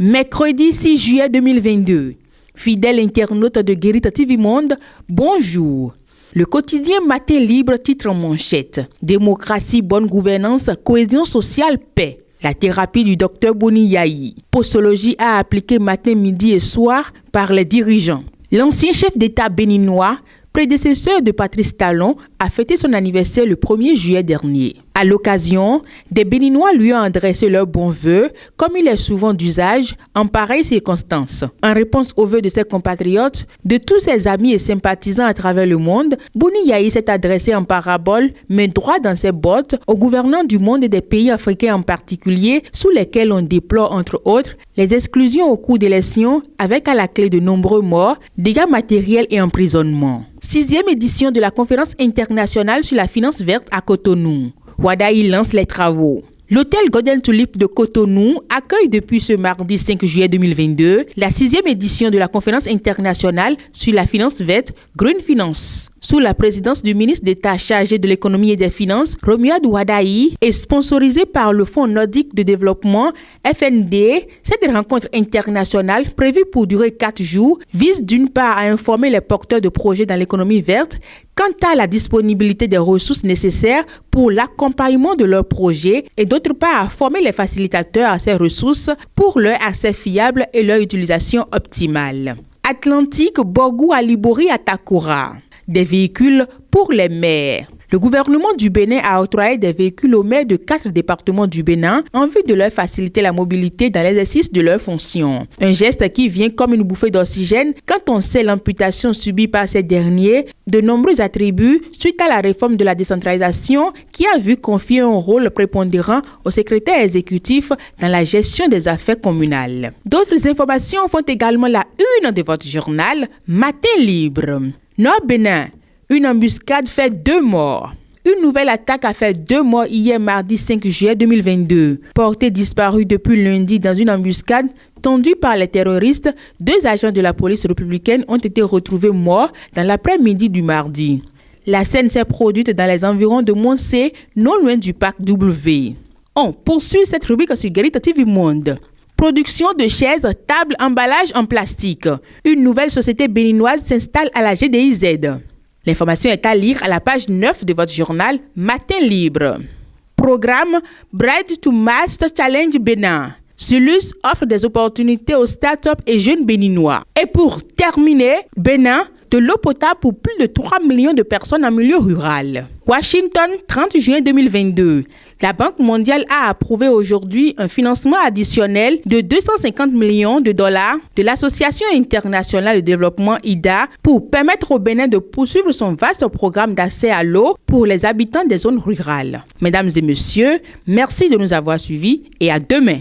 Mercredi 6 juillet 2022. Fidèle internaute de Guérita TV Monde, bonjour. Le quotidien Matin Libre titre en manchette « Démocratie, bonne gouvernance, cohésion sociale, paix ». La thérapie du Dr Boni Yayi. Posologie à appliquer matin, midi et soir par les dirigeants. L'ancien chef d'État béninois, prédécesseur de Patrice Talon, a fêté son anniversaire le 1er juillet dernier. À l'occasion, des Béninois lui ont adressé leurs bons vœux, comme il est souvent d'usage en pareilles circonstances. En réponse aux vœux de ses compatriotes, de tous ses amis et sympathisants à travers le monde, Boni Yayi s'est adressé en parabole, mais droit dans ses bottes, aux gouvernants du monde et des pays africains en particulier, sous lesquels on déplore entre autres les exclusions au cours d'élections, avec à la clé de nombreux morts, dégâts matériels et emprisonnements. 6e édition de la conférence internationale sur la finance verte à Cotonou. Wadaï lance les travaux. L'hôtel Golden Tulip de Cotonou accueille depuis ce mardi 5 juillet 2022 la 6e édition de la conférence internationale sur la finance verte Green Finance. Sous la présidence du ministre d'État chargé de l'économie et des finances, Romuald Wadaï, et sponsorisée par le Fonds nordique de développement FND, cette rencontre internationale, prévue pour durer 4 jours, vise d'une part à informer les porteurs de projets dans l'économie verte quant à la disponibilité des ressources nécessaires pour l'accompagnement de leurs projets et d'autre part à former les facilitateurs à ces ressources pour leur accès fiable et leur utilisation optimale. Atlantique, Borgou à Libori à Takura. Des véhicules pour les maires. Le gouvernement du Bénin a octroyé des véhicules aux maires de 4 départements du Bénin en vue de leur faciliter la mobilité dans l'exercice de leurs fonctions. Un geste qui vient comme une bouffée d'oxygène quand on sait l'amputation subie par ces derniers de nombreux attributs suite à la réforme de la décentralisation qui a vu confier un rôle prépondérant au secrétaire exécutif dans la gestion des affaires communales. D'autres informations font également la une de votre journal Matin Libre. Nord-Bénin, une embuscade fait 2 morts. Une nouvelle attaque a fait 2 morts hier mardi 5 juillet 2022. Portés disparus depuis lundi dans une embuscade tendue par les terroristes, 2 agents de la police républicaine ont été retrouvés morts dans l'après-midi du mardi. La scène s'est produite dans les environs de Montsé, non loin du parc W. On poursuit cette rubrique sur Guérita TV Monde. Production de chaises, tables, emballages en plastique. Une nouvelle société béninoise s'installe à la GDIZ. L'information est à lire à la page 9 de votre journal Matin Libre. Programme Bread to Master Challenge Bénin. Sulus offre des opportunités aux startups et jeunes béninois. Et pour terminer, Bénin, de l'eau potable pour plus de 3 millions de personnes en milieu rural. Washington, 30 juin 2022. La Banque mondiale a approuvé aujourd'hui un financement additionnel de 250 millions de dollars de l'Association internationale de développement IDA pour permettre au Bénin de poursuivre son vaste programme d'accès à l'eau pour les habitants des zones rurales. Mesdames et messieurs, merci de nous avoir suivis et à demain.